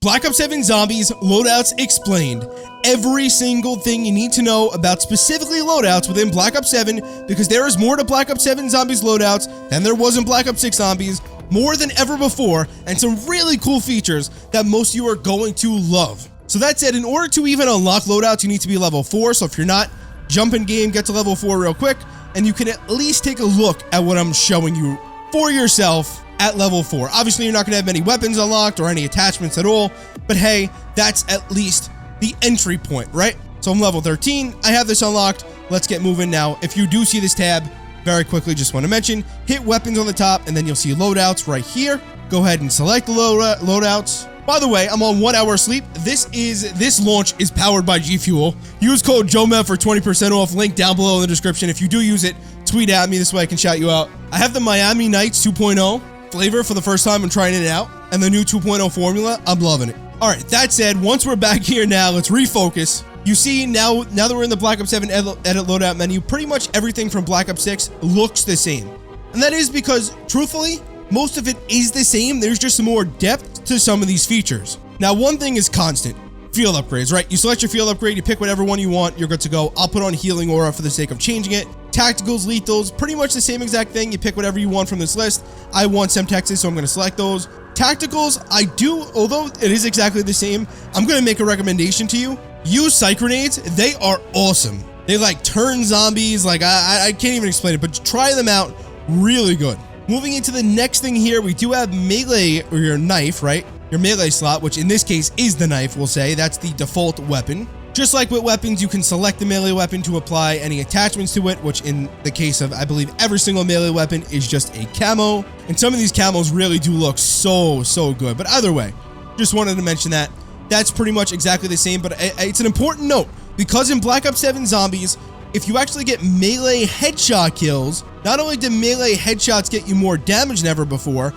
Black Ops 7 Zombies Loadouts Explained. Every single thing you need to know about specifically loadouts within Black Ops 7, because there is more to Black Ops 7 Zombies loadouts than there was in Black Ops 6 Zombies, more than ever before, and some really cool features that most of you are going to love. So that said, in order to even unlock loadouts, you need to be level 4, so if you're not, jump in game, get to level 4 real quick, and you can at least take a look at what I'm showing you for yourself at level 4. Obviously, you're not going to have many weapons unlocked or any attachments at all, but hey, that's at least the entry point, right? So I'm level 13, I have this unlocked, let's get moving now. If you do see this tab, very quickly, just want to mention, hit weapons on the top, and then you'll see loadouts right here. Go ahead and select the loadouts. By the way, I'm on 1 hour sleep. This launch is powered by G Fuel. Use code JOMEV for 20% off, link down below in the description. If you do use it, tweet at me, this way I can shout you out. I have the Miami Nights 2.0 flavor for the first time. I'm trying it out, and the new 2.0 formula, I'm loving it. All right, that said, once we're back here now, let's refocus. You see, now that we're in the Black Ops 7 edit loadout menu, pretty much everything from Black Ops 6 looks the same. And that is because, truthfully, most of it is the same. There's just some more depth to some of these features. Now, one thing is constant. Field upgrades, right? You select your field upgrade, you pick whatever one you want, you're good to go. I'll put on Healing Aura for the sake of changing it. Tacticals, lethals, pretty much the same exact thing. You pick whatever you want from this list. I want Semtexes, so I'm going to select those. Tacticals, I do, although it is exactly the same, I'm going to make a recommendation to you. Use Sight Grenades. They are awesome. They like turn zombies, like I can't even explain it, but try them out. Really good. Moving into the next thing here, we do have melee, or your knife, right? Your melee slot, which in this case is the knife, we'll say. That's the default weapon. Just like with weapons, you can select the melee weapon to apply any attachments to it, which in the case of, I believe, every single melee weapon is just a camo. And some of these camos really do look so good. But either way, just wanted to mention that. That's pretty much exactly the same, but it's an important note, because in Black Ops 7 Zombies, if you actually get melee headshot kills, not only do melee headshots get you more damage than ever before,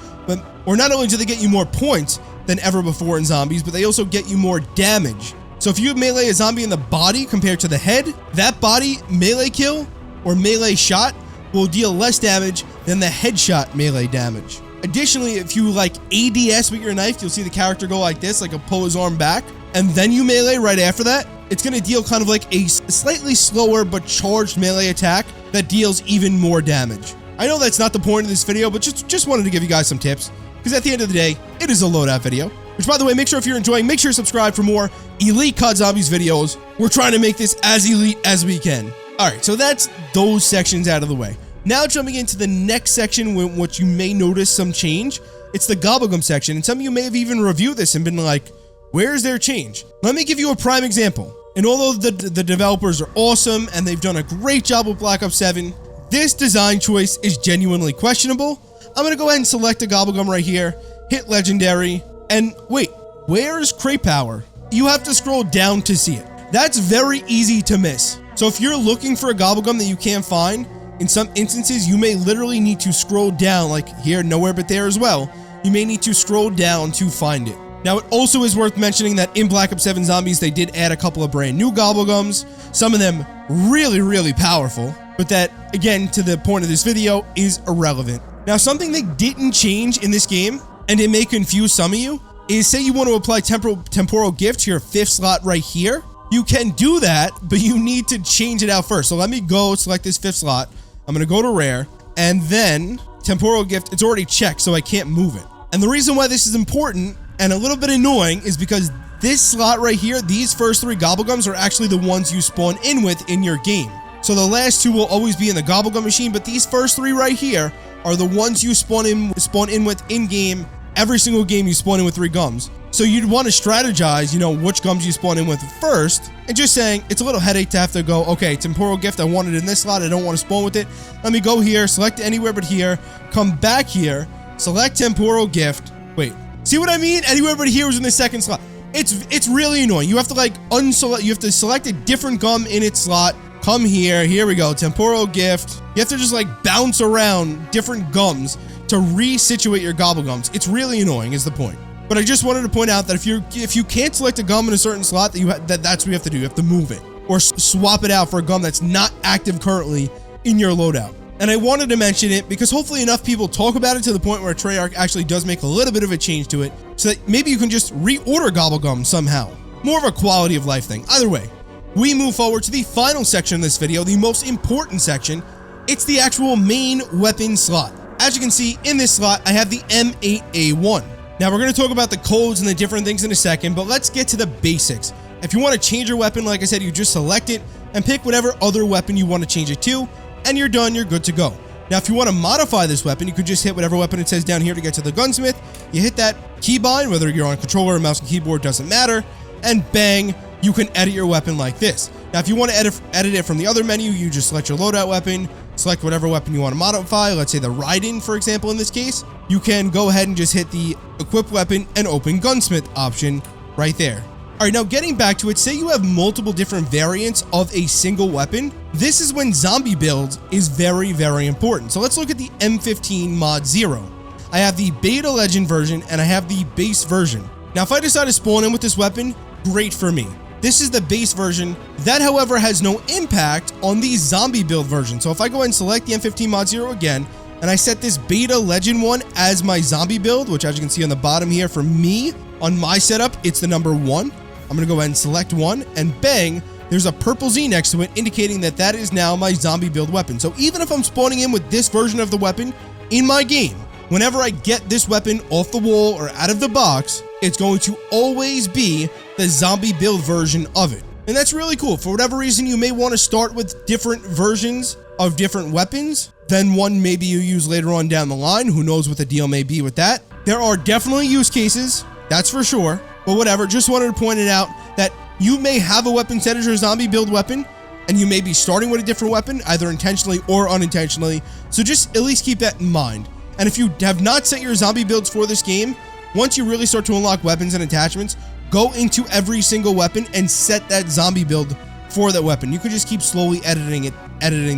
or not only do they get you more points than ever before in Zombies, but they also get you more damage. So if you melee a zombie in the body compared to the head, that body melee kill or melee shot will deal less damage than the headshot melee damage. Additionally, if you like ADS with your knife, you'll see the character go like this, like a pull his arm back, and then you melee right after that, it's going to deal kind of like a slightly slower but charged melee attack that deals even more damage. I know that's not the point of this video, but just wanted to give you guys some tips, because at the end of the day, it is a loadout video. Which, by the way, make sure if you're enjoying, make sure to subscribe for more Elite COD Zombies videos. We're trying to make this as elite as we can. All right, so that's those sections out of the way. Now jumping into the next section, which you may notice some change. It's the Gobblegum section, and some of you may have even reviewed this and been like, where's their change? Let me give you a prime example. And although the developers are awesome and they've done a great job with Black Ops 7, this design choice is genuinely questionable. I'm going to go ahead and select a Gobblegum right here, hit Legendary, and wait, where's Crate Power? You have to scroll down to see it. That's very easy to miss. So if you're looking for a Gobblegum that you can't find, in some instances, you may literally need to scroll down, like here, nowhere but there as well. You may need to scroll down to find it. Now, it also is worth mentioning that in Black Ops 7 Zombies, they did add a couple of brand new Gobblegums. Some of them really powerful, but that, again, to the point of this video, is irrelevant. Now, something they didn't change in this game, and it may confuse some of you, is say you want to apply temporal gift to your 5th slot right here. You can do that, but you need to change it out first. So let me go select this 5th slot. I'm going to go to rare, and then temporal gift, it's already checked, so I can't move it. And the reason why this is important and a little bit annoying is because this slot right here, these first 3 Gobblegums are actually the ones you spawn in with in your game. So the last 2 will always be in the Gobblegum machine, but these first 3 right here are the ones you spawn in with in-game. Every single game you spawn in with 3 gums. So you'd want to strategize, you know, which gums you spawn in with first, and just saying, it's a little headache to have to go, okay, temporal gift, I want it in this slot, I don't want to spawn with it. Let me go here, select anywhere but here, come back here, select temporal gift. Wait, see what I mean? Anywhere but here was in the 2nd slot. It's really annoying. You have to like you have to select a different gum in its slot. Come here we go, temporal gift. You have to just like bounce around different gums to resituate your Gobblegums. It's really annoying is the point. But I just wanted to point out that if you can't select a gum in a certain slot, that's what you have to do. You have to move it or swap it out for a gum that's not active currently in your loadout. And I wanted to mention it because hopefully enough people talk about it to the point where Treyarch actually does make a little bit of a change to it so that maybe you can just reorder Gobblegum somehow. More of a quality of life thing. Either way, we move forward to the final section of this video, the most important section. It's the actual main weapon slot. As you can see in this slot, I have the M8A1. Now we're going to talk about the codes and the different things in a second, but let's get to the basics. If you want to change your weapon, like I said, you just select it and pick whatever other weapon you want to change it to, and you're done, you're good to go. Now, if you want to modify this weapon, you could just hit whatever weapon it says down here to get to the gunsmith. You hit that keybind, whether you're on controller or mouse and keyboard, doesn't matter, and bang, you can edit your weapon like this. Now, if you want to edit it from the other menu, you just select your loadout weapon, select whatever weapon you want to modify, let's say the Raiden, for example, in this case. You can go ahead and just hit the equip weapon and open gunsmith option right there. All right, now getting back to it, say you have multiple different variants of a single weapon. This is when zombie builds is very, very important. So let's look at the M15 Mod 0. I have the Beta Legend version and I have the base version. Now, if I decide to spawn in with this weapon, great for me. This is the base version. That, however, has no impact on the zombie build version. So if I go ahead and select the M15 Mod 0 again, and I set this Beta Legend one as my zombie build, which as you can see on the bottom here for me, on my setup, it's the number 1. I'm going to go ahead and select 1, and bang, there's a purple Z next to it indicating that that is now my zombie build weapon. So even if I'm spawning in with this version of the weapon in my game, whenever I get this weapon off the wall or out of the box, it's going to always be the zombie build version of it. And that's really cool. For whatever reason, you may want to start with different versions of different weapons than one maybe you use later on down the line. Who knows what the deal may be with that. There are definitely use cases, that's for sure. But whatever, just wanted to point it out that you may have a weapon set as your zombie build weapon, and you may be starting with a different weapon, either intentionally or unintentionally. So just at least keep that in mind. And if you have not set your zombie builds for this game, once you really start to unlock weapons and attachments, go into every single weapon and set that zombie build for that weapon. You could just keep slowly editing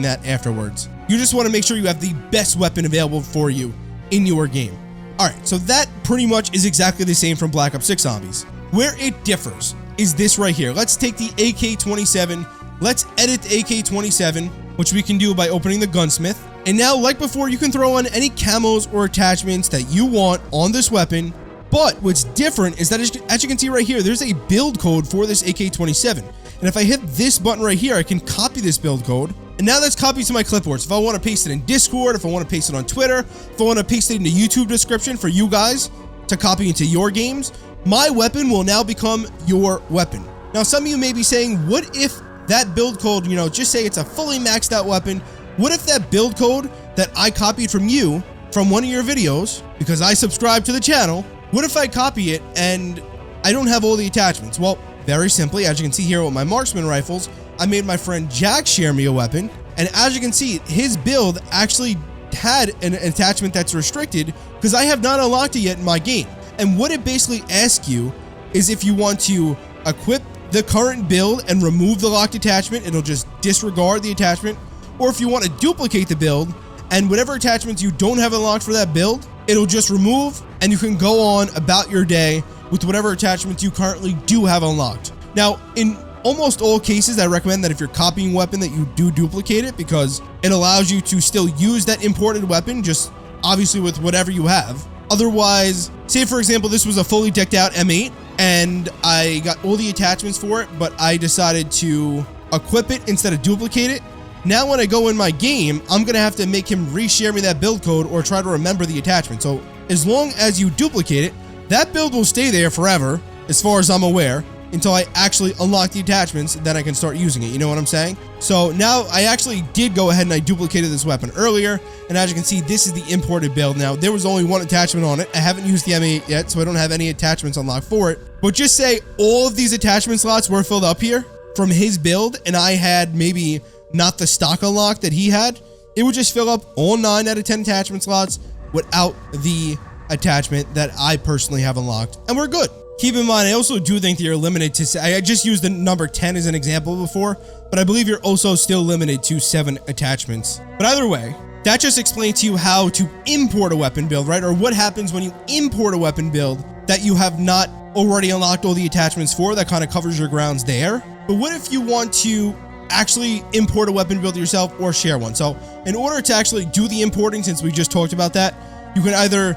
that afterwards. You just want to make sure you have the best weapon available for you in your game. Alright, so that pretty much is exactly the same from Black Ops 6 Zombies. Where it differs is this right here. Let's take the AK-27. Let's edit the AK-27, which we can do by opening the gunsmith. And now, like before, you can throw on any camos or attachments that you want on this weapon. But what's different is that, as you can see right here, there's a build code for this AK-27. And if I hit this button right here, I can copy this build code. And now that's copied to my clipboard. So if I want to paste it in Discord, if I want to paste it on Twitter, if I want to paste it in the YouTube description for you guys to copy into your games, my weapon will now become your weapon. Now, some of you may be saying, what if that build code, just say it's a fully maxed out weapon. What if that build code that I copied from you, from one of your videos, because I subscribe to the channel, what if I copy it and I don't have all the attachments? Well, very simply, as you can see here with my marksman rifles, I made my friend Jack share me a weapon, and as you can see, his build actually had an attachment that's restricted because I have not unlocked it yet in my game. And what it basically asks you is if you want to equip the current build and remove the locked attachment, it'll just disregard the attachment, or if you want to duplicate the build and whatever attachments you don't have unlocked for that build, it'll just remove and you can go on about your day with whatever attachments you currently do have unlocked. Now, in almost all cases, I recommend that if you're copying a weapon that you do duplicate it because it allows you to still use that imported weapon, just obviously with whatever you have. Otherwise, say for example, this was a fully decked out M8 and I got all the attachments for it, but I decided to equip it instead of duplicate it. Now when I go in my game, I'm going to have to make him reshare me that build code or try to remember the attachment. So as long as you duplicate it, that build will stay there forever, as far as I'm aware, until I actually unlock the attachments, then I can start using it. You know what I'm saying? So now I actually did go ahead and I duplicated this weapon earlier. And as you can see, this is the imported build. Now, there was only one attachment on it. I haven't used the M8 yet, so I don't have any attachments unlocked for it. But just say all of these attachment slots were filled up here from his build, and I had maybe not the stock unlock that he had. It would just fill up all 9 out of 10 attachment slots without the attachment that I personally have unlocked, and we're good. Keep in mind, I also do think that you're limited to, I just used the number 10 as an example before, but I believe you're also still limited to 7 attachments. But either way, that just explains to you how to import a weapon build, right? Or what happens when you import a weapon build that you have not already unlocked all the attachments for. That kind of covers your grounds there. But what if you want to actually import a weapon build yourself or share one. So in order to actually do the importing, since we just talked about that, you can either,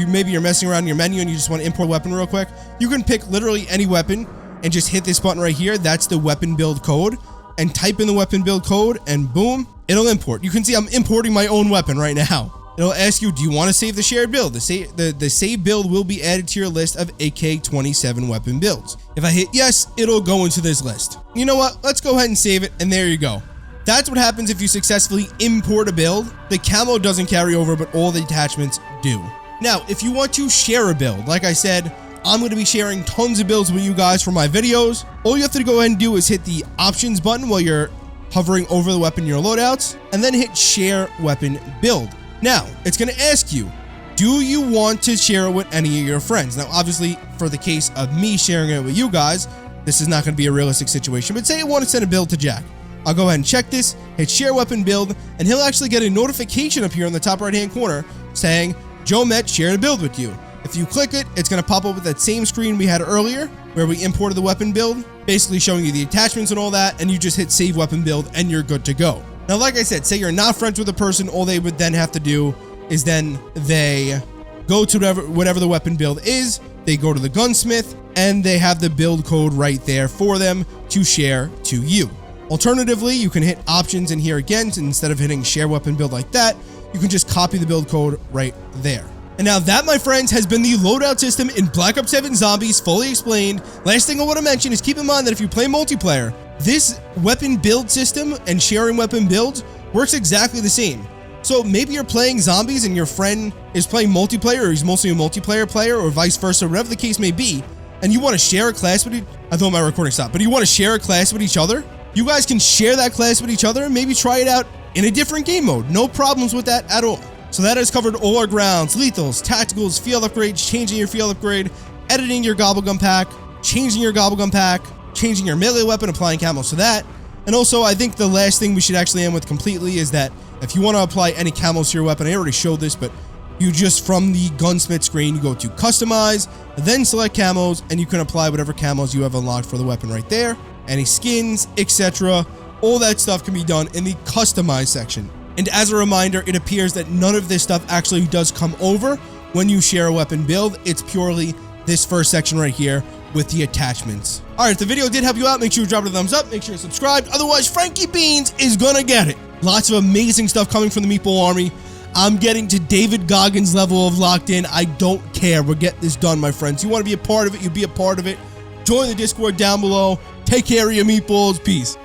maybe you're messing around in your menu and you just want to import a weapon real quick. You can pick literally any weapon and just hit this button right here. That's the weapon build code, and type in the weapon build code and boom, it'll import. You can see I'm importing my own weapon right now. It'll ask you, do you want to save the shared build? The save build will be added to your list of AK-27 weapon builds. If I hit yes, it'll go into this list. You know what? Let's go ahead and save it, and there you go. That's what happens if you successfully import a build. The camo doesn't carry over, but all the attachments do. Now, if you want to share a build, like I said, I'm going to be sharing tons of builds with you guys for my videos. All you have to go ahead and do is hit the options button while you're hovering over the weapon in your loadouts, and then hit share weapon build. Now, it's going to ask you, do you want to share it with any of your friends? Now, obviously, for the case of me sharing it with you guys, this is not going to be a realistic situation, but say I want to send a build to Jack. I'll go ahead and check this, hit share weapon build, and he'll actually get a notification up here in the top right-hand corner saying, Joe Met shared a build with you. If you click it, it's going to pop up with that same screen we had earlier where we imported the weapon build, basically showing you the attachments and all that, and you just hit save weapon build and you're good to go. Now, like I said, say you're not friends with a person, all they would then have to do is then they go to whatever the weapon build is, they go to the gunsmith, and they have the build code right there for them to share to you. Alternatively, you can hit options in here again, and instead of hitting share weapon build like that, you can just copy the build code right there. And now that, my friends, has been the loadout system in Black Ops 7 Zombies fully explained. Last thing I want to mention is keep in mind that if you play multiplayer, this weapon build system and sharing weapon builds works exactly the same. So maybe you're playing zombies and your friend is playing multiplayer, or he's mostly a multiplayer player, or vice versa, whatever the case may be, and you want to share a class with I thought my recording stopped, but you want to share a class with each other, you guys can share that class with each other and maybe try it out in a different game mode. No problems with that at all. So that has covered all our grounds: lethals, tacticals, field upgrades, changing your field upgrade, editing your Gobblegum pack, changing your Gobblegum pack, changing your melee weapon, applying camos to that. And also, I think the last thing we should actually end with completely is that if you want to apply any camos to your weapon, I already showed this, but you just, from the gunsmith screen, you go to customize, then select camos, and you can apply whatever camos you have unlocked for the weapon right there. Any skins, etc. All that stuff can be done in the customize section. And as a reminder, it appears that none of this stuff actually does come over when you share a weapon build. It's purely this first section right here with the attachments. All right, if the video did help you out, make sure you drop it a thumbs up, make sure you're subscribed. Otherwise, Frankie Beans is gonna get it. Lots of amazing stuff coming from the Meatball Army. I'm getting to David Goggins' level of locked in. I don't care. We'll get this done, my friends. You want to be a part of it, you be a part of it. Join the Discord down below. Take care of your meatballs. Peace.